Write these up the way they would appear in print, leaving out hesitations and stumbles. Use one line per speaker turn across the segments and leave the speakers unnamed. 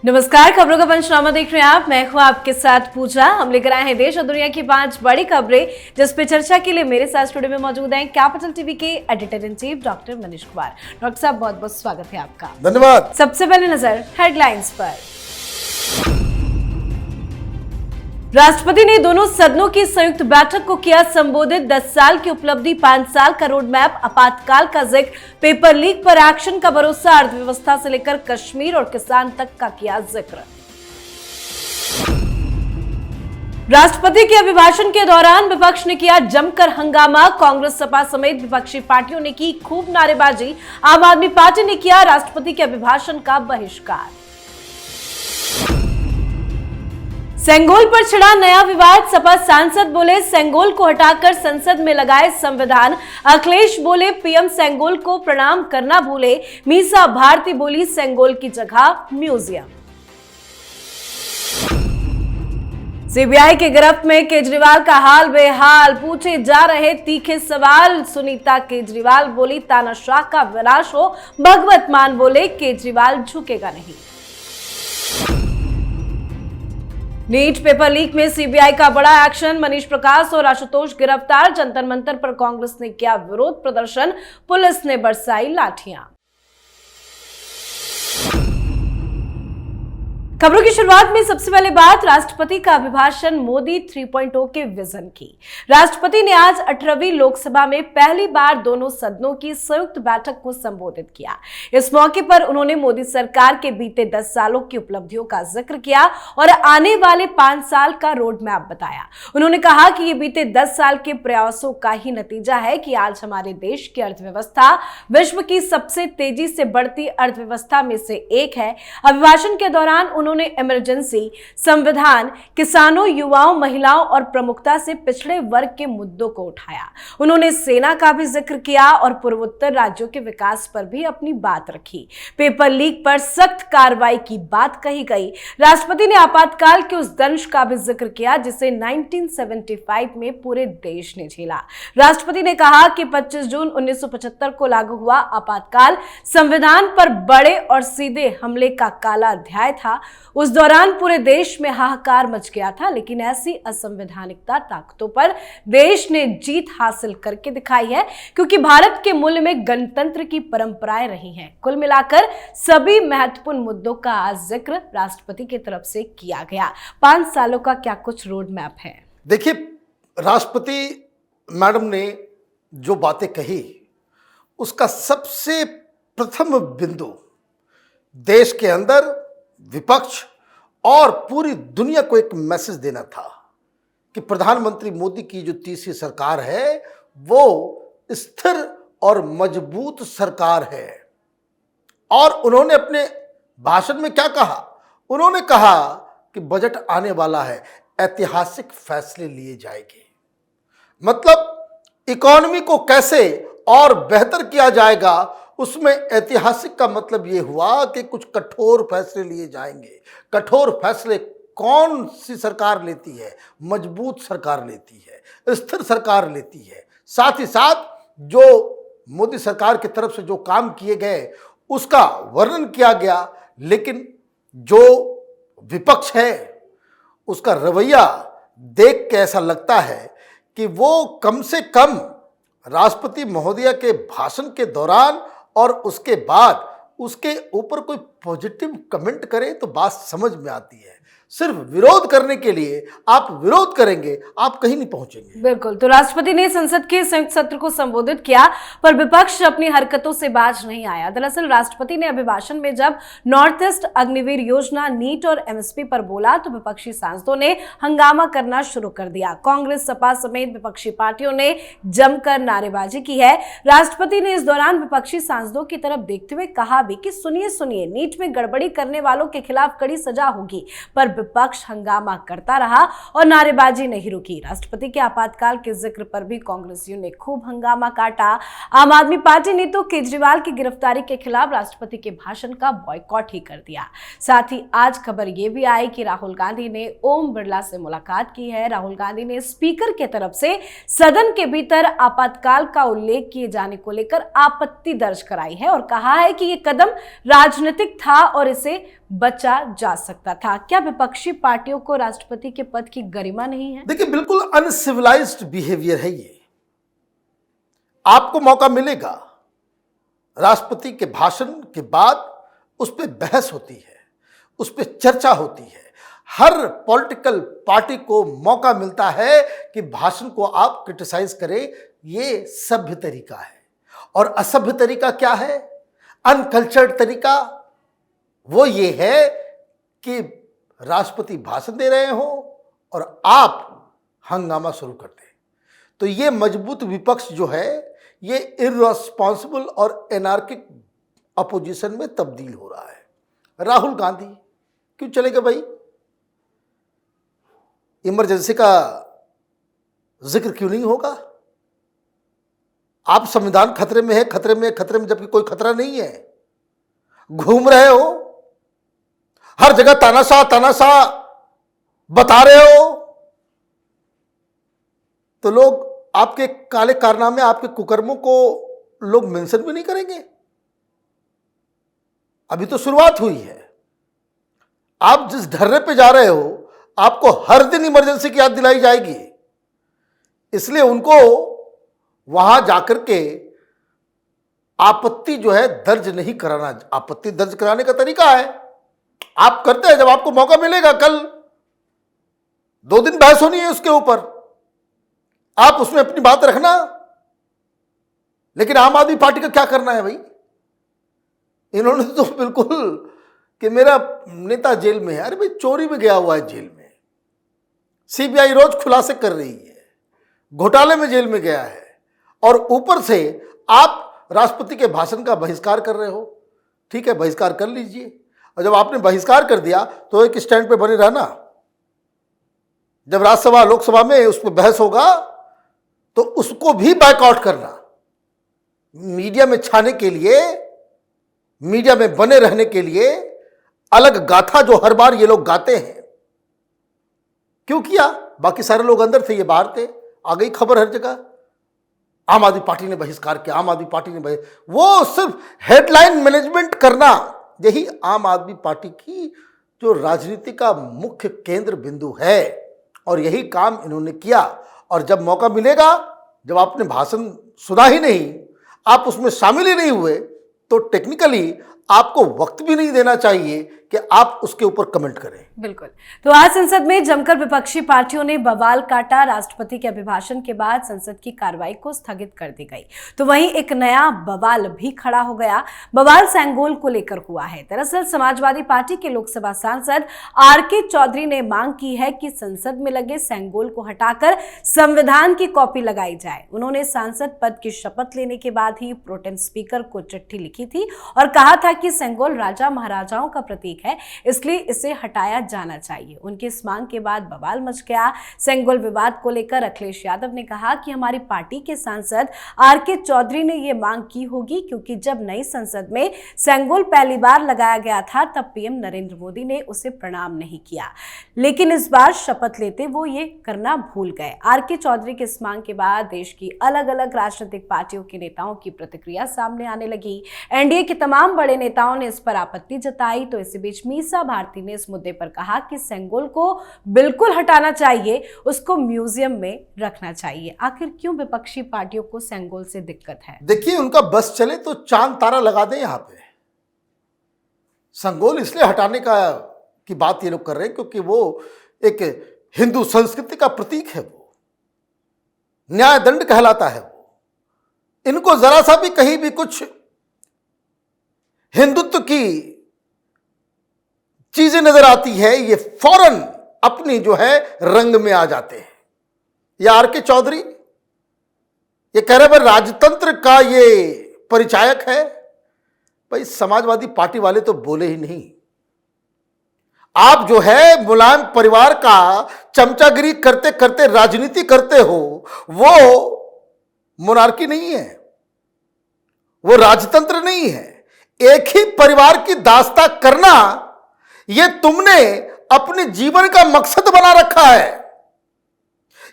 नमस्कार, खबरों का पंचनामा देख रहे हैं आप। मैं हूं आपके साथ पूजा। हम लेकर आए हैं देश और दुनिया की 5 बड़ी खबरें, जिस पे चर्चा के लिए मेरे साथ स्टूडियो में मौजूद हैं कैपिटल टीवी के editor in chief doctor Manish Kumar. Doctor साहब, बहुत बहुत स्वागत है आपका।
धन्यवाद।
सबसे पहले नजर हेडलाइंस पर। राष्ट्रपति ने दोनों सदनों की संयुक्त बैठक को किया संबोधित। 10 साल की उपलब्धि, 5 साल का रोड मैप, आपातकाल का जिक्र, पेपर लीक पर एक्शन का भरोसा, अर्थव्यवस्था से लेकर कश्मीर और किसान तक का किया जिक्र। राष्ट्रपति के अभिभाषण के दौरान विपक्ष ने किया जमकर हंगामा। कांग्रेस, सपा समेत विपक्षी पार्टियों ने की खूब नारेबाजी। आम आदमी पार्टी ने किया राष्ट्रपति के अभिभाषण का बहिष्कार। सेंगोल पर छिड़ा नया विवाद। सपा सांसद बोले सेंगोल को हटाकर संसद में लगाए संविधान। अखिलेश बोले पीएम सेंगोल को प्रणाम करना भूले। मीसा भारती बोली सेंगोल की जगह म्यूजियम। सीबीआई की गिरफ्त में केजरीवाल का हाल बेहाल, पूछे जा रहे तीखे सवाल। सुनीता केजरीवाल बोली तानाशाह का विनाश हो। भगवत मान बोले केजरीवाल झुकेगा नहीं। नीट पेपर लीक में सीबीआई का बड़ा एक्शन। मनीष प्रकाश और आशुतोष गिरफ्तार। जंतर मंतर पर कांग्रेस ने किया विरोध प्रदर्शन। पुलिस ने बरसाई लाठियां। खबरों की शुरुआत में सबसे पहले बात राष्ट्रपति का अभिभाषण मोदी 3.0 के विजन की। राष्ट्रपति ने आज 18वीं लोकसभा में पहली बार दोनों सदनों की संयुक्त बैठक को संबोधित किया। इस मौके पर उन्होंने मोदी सरकार के बीते 10 सालों की उपलब्धियों का जिक्र किया और आने वाले 5 साल का रोड मैप बताया। उन्होंने कहा कि ये बीते 10 साल के प्रयासों का ही नतीजा है कि आज हमारे देश की अर्थव्यवस्था विश्व की सबसे तेजी से बढ़ती अर्थव्यवस्था में से एक है। अभिभाषण के दौरान उन्होंने इमरजेंसी, संविधान, किसानों, युवाओं, महिलाओं और प्रमुखता से पिछड़े वर्ग के मुद्दों को उठाया। उन्होंने सेना का भी जिक्र किया और पूर्वोत्तर राज्यों के विकास पर भी अपनी बात रखी। पेपर लीक पर सख्त कार्रवाई की बात कही गई। राष्ट्रपति ने आपातकाल के उस दंश का भी जिक्र किया जिसे 1975 में पूरे देश ने झेला। राष्ट्रपति ने कहा कि 25 जून 1975 को लागू हुआ आपातकाल संविधान पर बड़े और सीधे हमले का काला अध्याय था। उस दौरान पूरे देश में हाहाकार मच गया था, लेकिन ऐसी असंवैधानिकता ताकतों पर देश ने जीत हासिल करके दिखाई है, क्योंकि भारत के मूल में गणतंत्र की परंपराएं रही हैं। कुल मिलाकर सभी महत्वपूर्ण मुद्दों का आज जिक्र राष्ट्रपति की तरफ से किया गया। 5 सालों का क्या कुछ रोड मैप है?
देखिए, राष्ट्रपति मैडम ने जो बातें कही उसका सबसे प्रथम बिंदु देश के अंदर विपक्ष और पूरी दुनिया को एक मैसेज देना था कि प्रधानमंत्री मोदी की जो तीसरी सरकार है वो स्थिर और मजबूत सरकार है। और उन्होंने अपने भाषण में क्या कहा? उन्होंने कहा कि बजट आने वाला है, ऐतिहासिक फैसले लिए जाएंगे। मतलब इकोनॉमी को कैसे और बेहतर किया जाएगा, उसमें ऐतिहासिक का मतलब यह हुआ कि कुछ कठोर फैसले लिए जाएंगे। कठोर फैसले कौन सी सरकार लेती है? मजबूत सरकार लेती है, स्थिर सरकार लेती है। साथ ही साथ जो मोदी सरकार की तरफ से जो काम किए गए उसका वर्णन किया गया, लेकिन जो विपक्ष है उसका रवैया देख के ऐसा लगता है कि वो कम से कम राष्ट्रपति महोदया के भाषण के दौरान और उसके बाद उसके ऊपर कोई पॉजिटिव कमेंट करे तो बात समझ में आती है। सिर्फ विरोध करने के लिए आप विरोध करेंगे, आप कहीं नहीं पहुंचेंगे।
बिल्कुल। तो राष्ट्रपति ने संसद के संयुक्त सत्र को संबोधित किया, पर विपक्ष अपनी हरकतों से बाज नहीं आया। दरअसल राष्ट्रपति ने अभिभाषण में जब नॉर्थ ईस्ट अग्निवीर योजना, नीट और एमएसपी पर बोला तो विपक्षी सांसदों ने हंगामा करना शुरू कर दिया। कांग्रेस, सपा समेत विपक्षी पार्टियों ने जमकर नारेबाजी की है। राष्ट्रपति ने इस दौरान विपक्षी सांसदों की तरफ देखते हुए कहा भी कि सुनिए सुनिए, नीट में गड़बड़ी करने वालों के खिलाफ कड़ी सजा होगी, पर विपक्ष हंगामा करता रहा और नारेबाजी नहीं रुकी। राष्ट्रपति के आपातकाल के जिक्र पर भी कांग्रेसियों ने खूब हंगामा काटा। आम आदमी पार्टी ने तो केजरीवाल की गिरफ्तारी के खिलाफ राष्ट्रपति के भाषण का बॉयकॉट ही कर दिया। साथ ही आज खबर यह भी आई कि राहुल गांधी ने ओम बिरला से मुलाकात की है। राहुल गांधी ने स्पीकर की तरफ से सदन के भीतर आपातकाल का उल्लेख किए जाने को लेकर आपत्ति दर्ज कराई है और कहा है कि यह कदम राजनीतिक था और इसे बचा जा सकता था। क्या विपक्षी पार्टियों को राष्ट्रपति के पद की गरिमा नहीं है?
देखिए, बिल्कुल अनसिविलाइज्ड बिहेवियर है ये। आपको मौका मिलेगा, राष्ट्रपति के भाषण के बाद उस पर बहस होती है, उस पर चर्चा होती है। हर पॉलिटिकल पार्टी को मौका मिलता है कि भाषण को आप क्रिटिसाइज करें। ये सभ्य तरीका है। और असभ्य तरीका क्या है, अनकल्चर्ड तरीका? वो ये है कि राष्ट्रपति भाषण दे रहे हो और आप हंगामा शुरू कर दें। तो ये मजबूत विपक्ष जो है, ये इररिस्पॉन्सिबल और एनार्किक अपोजिशन में तब्दील हो रहा है। राहुल गांधी क्यों चले गए भाई? इमरजेंसी का जिक्र क्यों नहीं होगा? आप संविधान खतरे में है, खतरे में, जबकि कोई खतरा नहीं है। घूम रहे हो, हर जगह तानाशाह बता रहे हो, तो लोग आपके काले कारनामे, आपके कुकर्मों को लोग मेंशन भी नहीं करेंगे। अभी तो शुरुआत हुई है। आप जिस ढर्रे पे जा रहे हो, आपको हर दिन इमरजेंसी की याद दिलाई जाएगी। इसलिए उनको वहां जाकर के आपत्ति जो है दर्ज नहीं कराना। आपत्ति दर्ज कराने का तरीका है, आप करते हैं जब आपको मौका मिलेगा। कल 2 दिन बहस होनी है उसके ऊपर, आप उसमें अपनी बात रखना। लेकिन आम आदमी पार्टी का क्या करना है भाई? इन्होंने तो बिल्कुल कि मेरा नेता जेल में है। अरे भाई, चोरी में गया हुआ है जेल में, सीबीआई रोज खुलासे कर रही है, घोटाले में जेल में गया है, और ऊपर से आप राष्ट्रपति के भाषण का बहिष्कार कर रहे हो। ठीक है, बहिष्कार कर लीजिए। और जब आपने बहिष्कार कर दिया तो एक स्टैंड पे बने रहना। जब राज्यसभा लोकसभा में उस पर बहस होगा तो उसको भी बैकआउट करना। मीडिया में छाने के लिए, मीडिया में बने रहने के लिए अलग गाथा जो हर बार ये लोग गाते हैं, क्यों किया? बाकी सारे लोग अंदर थे, ये बाहर थे। आ गई खबर हर जगह, आम आदमी पार्टी ने बहिष्कार किया, आम आदमी पार्टी ने वो सिर्फ हेडलाइन मैनेजमेंट करना, यही आम आदमी पार्टी की जो राजनीति का मुख्य केंद्र बिंदु है। और यही काम इन्होंने किया। और जब मौका मिलेगा, जब आपने भाषण सुना ही नहीं, आप उसमें शामिल ही नहीं हुए, तो टेक्निकली आपको वक्त भी नहीं देना चाहिए कि आप उसके ऊपर कमेंट करें।
बिल्कुल। तो आज संसद में जमकर विपक्षी पार्टियों ने बवाल काटा। राष्ट्रपति के अभिभाषण के बाद संसद की कार्रवाई को स्थगित कर दी गई। तो वहीं एक नया बवाल भी खड़ा हो गया। बवाल सेंगोल को लेकर हुआ है। दरअसल समाजवादी पार्टी के लोकसभा सांसद आर.के. चौधरी ने मांग की है कि संसद में लगे सेंगोल को हटाकर संविधान की कॉपी लगाई जाए। उन्होंने सांसद पद की शपथ लेने के बाद ही प्रोटेम स्पीकर को चिट्ठी लिखी थी और कहा था कि सेंगोल राजा महाराजाओं का प्रतीक है, इसलिए इसे हटाया जाना चाहिए। उनकी इस मांग के बाद बवाल मच गया। सेंगोल विवाद को लेकर अखिलेश यादव ने कहा कि हमारी पार्टी के सांसद आर.के. चौधरी ने यह मांग की होगी, क्योंकि जब नई संसद में सेंगोल पहली बार लगाया गया था तब पीएम नरेंद्र मोदी ने उसे प्रणाम नहीं किया, लेकिन इस बार शपथ लेते वो ये करना भूल गए। आर.के. चौधरी की इस मांग के बाद देश की अलग अलग राजनीतिक पार्टियों के नेताओं की प्रतिक्रिया सामने आने लगी। एनडीए के तमाम बड़े नेताओं ने इस पर आपत्ति जताई। तो इसी बीच मीसा भारती ने इस मुद्दे पर कहा कि सेंगोल को बिल्कुल हटाना चाहिए, उसको म्यूजियम में रखना चाहिए। आखिर क्यों विपक्षी पार्टियों को सेंगोल से दिक्कत है?
देखिए, उनका बस चले तो चांद तारा लगा दें। यहां पे सेंगोल इसलिए हटाने की बात ये लोग कर रहे हैं क्योंकि वो एक हिंदू संस्कृति का प्रतीक है, वो न्याय दंड कहलाता है। वो इनको जरा सा भी कहीं भी कुछ हिंदुत्व की चीजें नजर आती है, ये फौरन अपनी जो है रंग में आ जाते हैं। ये आर.के. चौधरी ये कह रहे हैं राजतंत्र का ये परिचायक है। भाई, समाजवादी पार्टी वाले तो बोले ही नहीं। आप जो है मुलायम परिवार का चमचागिरी करते करते राजनीति करते हो, वो मोनार्की नहीं है, वो राजतंत्र नहीं है। एक ही परिवार की दास्ता करना ये तुमने अपने जीवन का मकसद बना रखा है।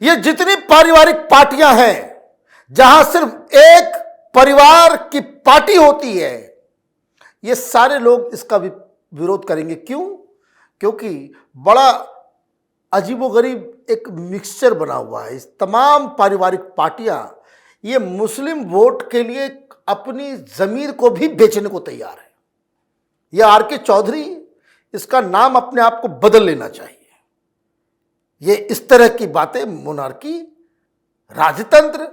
ये जितनी पारिवारिक पार्टियां हैं जहां सिर्फ एक परिवार की पार्टी होती है, ये सारे लोग इसका भी विरोध करेंगे। क्यों? क्योंकि बड़ा अजीबोगरीब एक मिक्सचर बना हुआ है। इस तमाम पारिवारिक पार्टियां ये मुस्लिम वोट के लिए अपनी जमीर को भी बेचने को तैयार है। यह आर.के. चौधरी, इसका नाम अपने आप को बदल लेना चाहिए। ये इस तरह की बातें, मोनार्की, राजतंत्र,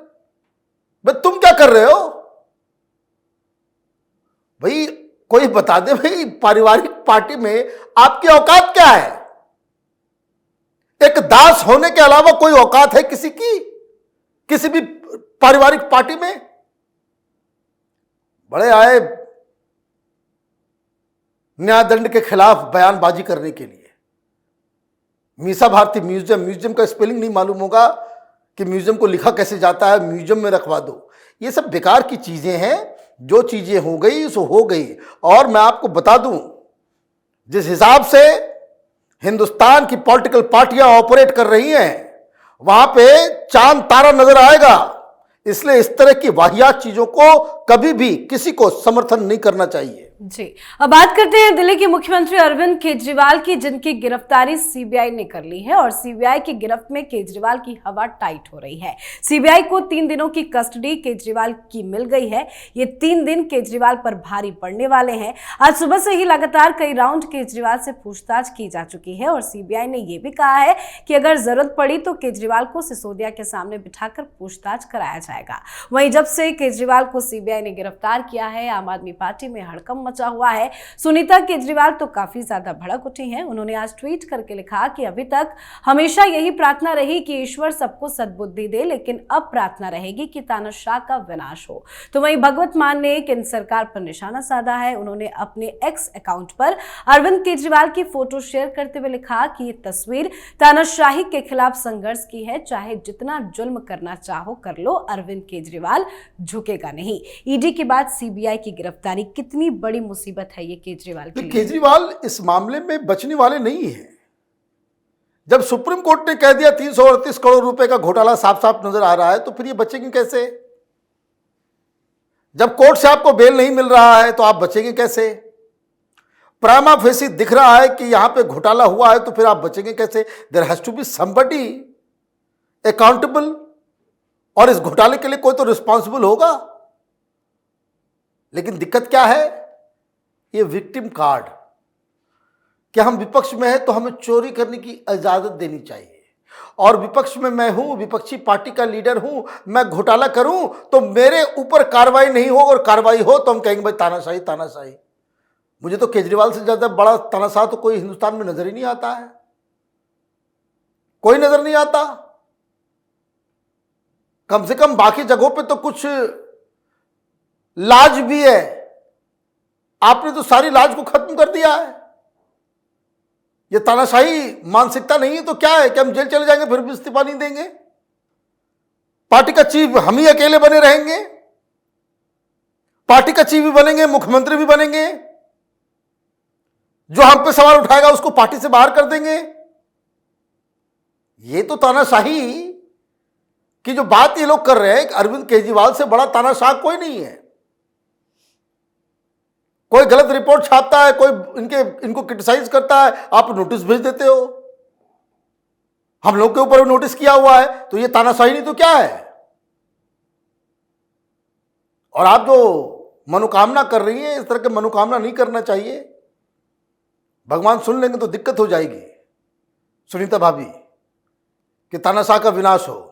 भाई तुम क्या कर रहे हो? भाई कोई बता दे भाई, पारिवारिक पार्टी में आपकी औकात क्या है? एक दास होने के अलावा कोई औकात है किसी की, किसी भी पारिवारिक पार्टी में? बड़े आए न्यायदंड के खिलाफ बयानबाजी करने के लिए। मीसा भारती म्यूजियम का स्पेलिंग नहीं मालूम होगा कि म्यूजियम को लिखा कैसे जाता है, म्यूजियम में रखवा दो। ये सब बेकार की चीजें हैं। जो चीजें हो गई सो हो गई। और मैं आपको बता दूं, जिस हिसाब से हिंदुस्तान की पॉलिटिकल पार्टियां ऑपरेट कर रही हैं, वहां पे चांद तारा नजर आएगा। इसलिए इस तरह की वाहियात चीजों को कभी भी किसी को समर्थन नहीं करना चाहिए।
जी, अब बात करते हैं दिल्ली के मुख्यमंत्री अरविंद केजरीवाल की, जिनकी गिरफ्तारी सीबीआई ने कर ली है और सीबीआई की गिरफ्त में केजरीवाल की हवा टाइट हो रही है। सीबीआई को 3 दिनों की कस्टडी केजरीवाल की मिल गई है। ये 3 दिन केजरीवाल पर भारी पड़ने वाले हैं। आज सुबह से ही लगातार कई राउंड केजरीवाल से पूछताछ की जा चुकी है और सीबीआई ने यह भी कहा है कि अगर जरूरत पड़ी तो केजरीवाल को सिसोदिया के सामने बिठाकर पूछताछ कराया जाएगा। वहीं जब से केजरीवाल को सीबीआई ने गिरफ्तार किया है, आम आदमी पार्टी में हड़कंप मचा हुआ है। सुनीता केजरीवाल तो काफी ज्यादा भड़क उठी हैं। उन्होंने आज ट्वीट करके लिखा कि अभी तक हमेशा यही प्रार्थना रही कि ईश्वर सबको सद्बुद्धि दे, लेकिन अब प्रार्थना रहेगी कि तानाशाह का विनाश हो। तो वहीं भगवत मान ने केंद्र सरकार पर निशाना साधा है। उन्होंने अपने एक्स अकाउंट पर अरविंद केजरीवाल की फोटो शेयर करते हुए लिखा कि ये तस्वीर तानाशाही के खिलाफ संघर्ष की है। चाहे जितना जुल्म करना चाहो कर लो, अरविंद केजरीवाल झुकेगा नहीं। ईडी के बाद सीबीआई की गिरफ्तारी कितनी बड़ी मुसीबत है ये केजरीवाल के लिए।
केजरीवाल इस मामले में बचने वाले नहीं हैं। जब सुप्रीम कोर्ट ने कह दिया 338 करोड़ रुपए का घोटाला साफ साफ नजर आ रहा है, तो फिर ये बचेंगे कैसे? जब कोर्ट से आपको बेल नहीं मिल रहा है तो आप बचेंगे कैसे? प्रामा फेसी दिख रहा है कि यहां पे घोटाला हुआ है, तो फिर आप बचेंगे कैसे? There has to be somebody accountable, और इस घोटाले के लिए कोई तो रिस्पॉन्सिबल होगा। लेकिन दिक्कत क्या है? ये विक्टिम कार्ड, क्या हम विपक्ष में हैं तो हमें चोरी करने की इजाजत देनी चाहिए, और विपक्ष में मैं हूं, विपक्षी पार्टी का लीडर हूं, मैं घोटाला करूं तो मेरे ऊपर कार्रवाई नहीं हो, और कार्रवाई हो तो हम कहेंगे भाई तानाशाही तानाशाही। मुझे तो केजरीवाल से ज्यादा बड़ा तानाशाह तो कोई हिंदुस्तान में नजर ही नहीं आता है, कोई नजर नहीं आता। कम से कम बाकी जगहों पे तो कुछ लाज भी है। आपने तो सारी लाज को खत्म कर दिया है। ये तानाशाही मानसिकता नहीं है तो क्या है कि हम जेल चले जाएंगे फिर भी इस्तीफा नहीं देंगे? पार्टी का चीफ हम ही अकेले बने रहेंगे? पार्टी का चीफ भी बनेंगे, मुख्यमंत्री भी बनेंगे, जो हम पे सवाल उठाएगा उसको पार्टी से बाहर कर देंगे? ये तो तानाशाही की जो बात ये लोग कर रहे हैं, अरविंद केजरीवाल से बड़ा तानाशाह कोई नहीं है। कोई गलत रिपोर्ट छापता है, कोई इनको क्रिटिसाइज करता है, आप नोटिस भेज देते हो। हम लोग के ऊपर नोटिस किया हुआ है, तो ये तानाशाही नहीं तो क्या है? और आप जो मनोकामना कर रही हैं, इस तरह की मनोकामना नहीं करना चाहिए। भगवान सुन लेंगे तो दिक्कत हो जाएगी। सुनीता भाभी कि तानाशाह का विनाश हो।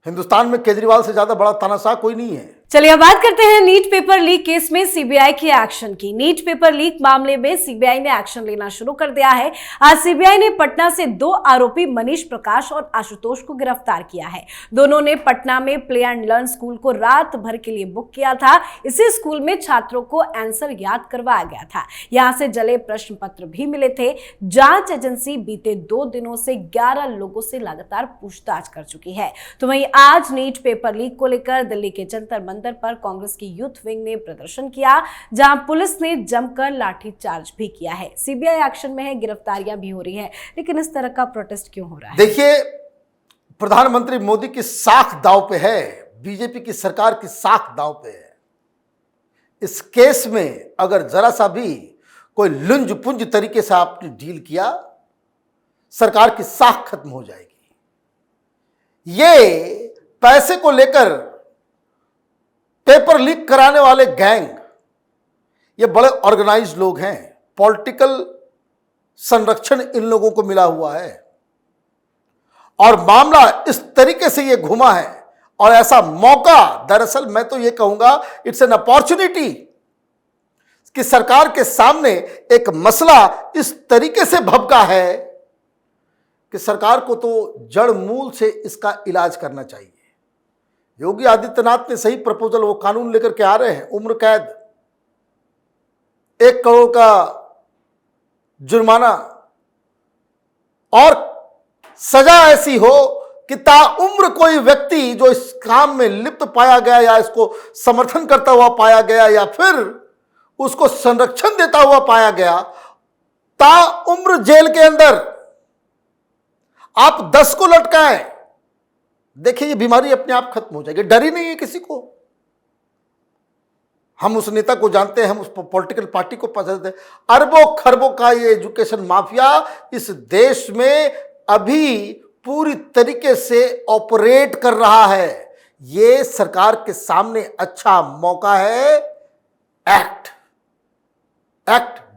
हिंदुस्तान में केजरीवाल से ज्यादा बड़ा तानाशाह कोई नहीं है।
चलिए अब बात करते हैं नीट पेपर लीक केस में सीबीआई के एक्शन की। नीट पेपर लीक मामले में सीबीआई ने एक्शन लेना शुरू कर दिया है। आज सीबीआई ने पटना से 2 आरोपी मनीष प्रकाश और आशुतोष को गिरफ्तार किया है। दोनों ने पटना में प्ले एंड लर्न स्कूल को रात भर के लिए बुक किया था। इसी स्कूल में छात्रों को आंसर याद करवाया गया था। यहां से जले प्रश्न पत्र भी मिले थे। जांच एजेंसी बीते 2 दिनों से 11 लोगों से लगातार पूछताछ कर चुकी है। तो वहीं आज नीट पेपर लीक को लेकर दिल्ली के जंतर मंदिर पर कांग्रेस की यूथ विंग ने प्रदर्शन किया, जहां पुलिस ने जमकर लाठीचार्ज भी किया है। सीबीआई एक्शन में है, गिरफ्तारियां भी हो रही हैं, लेकिन इस तरह का प्रोटेस्ट क्यों हो रहा है?
देखिए, प्रधानमंत्री मोदी की साख दांव पे है, बीजेपी की सरकार की साख दांव पे है। इस केस में अगर जरा सा भी कोई लुंज पुंज तरीके से आपने डील किया, सरकार की साख खत्म हो जाएगी। ये पैसे को लेकर पेपर लीक कराने वाले गैंग, ये बड़े ऑर्गेनाइज्ड लोग हैं। पॉलिटिकल संरक्षण इन लोगों को मिला हुआ है और मामला इस तरीके से ये घुमा है। और ऐसा मौका, दरअसल मैं तो ये कहूंगा इट्स एन अपॉर्चुनिटी कि सरकार के सामने एक मसला इस तरीके से भभका है कि सरकार को तो जड़ मूल से इसका इलाज करना चाहिए। योगी आदित्यनाथ ने सही प्रपोजल, वो कानून लेकर के आ रहे हैं, उम्र कैद, 1 करोड़ का जुर्माना और सजा ऐसी हो कि ताउम्र कोई व्यक्ति जो इस काम में लिप्त पाया गया या इसको समर्थन करता हुआ पाया गया या फिर उसको संरक्षण देता हुआ पाया गया, ताउम्र जेल के अंदर आप 10 को लटकाएं। देखिए ये बीमारी अपने आप खत्म हो जाएगी, डर ही नहीं है किसी को। हम उस नेता को जानते हैं, हम उस पॉलिटिकल पार्टी को पसंद है। अरबों खरबों का ये एजुकेशन माफिया इस देश में अभी पूरी तरीके से ऑपरेट कर रहा है। ये सरकार के सामने अच्छा मौका है, एक्ट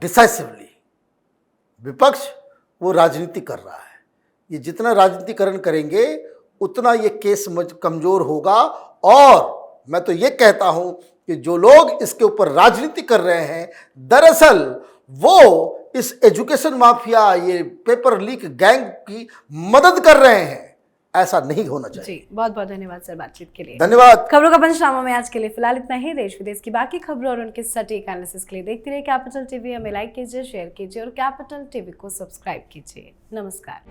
डिसाइसिवली। विपक्ष वो राजनीति कर रहा है, ये जितना राजनीतिकरण करेंगे उतना ये केस कमजोर होगा। और मैं तो ये कहता हूं कि जो लोग इसके ऊपर राजनीति कर रहे हैं, दरअसल वो इस एजुकेशन माफिया, ये पेपर लीक गैंग की मदद कर रहे हैं। ऐसा नहीं होना चाहिए।
जी, बहुत बहुत धन्यवाद सर बातचीत के लिए।
धन्यवाद।
खबरों का पंचनामा में आज के लिए फिलहाल इतना ही। देश विदेश की बाकी खबरों और उनके सटीक एनालिसिस के लिए देखते रहिए कैपिटल टीवी। हमें लाइक कीजिए, शेयर कीजिए और कैपिटल टीवी को सब्सक्राइब कीजिए। नमस्कार।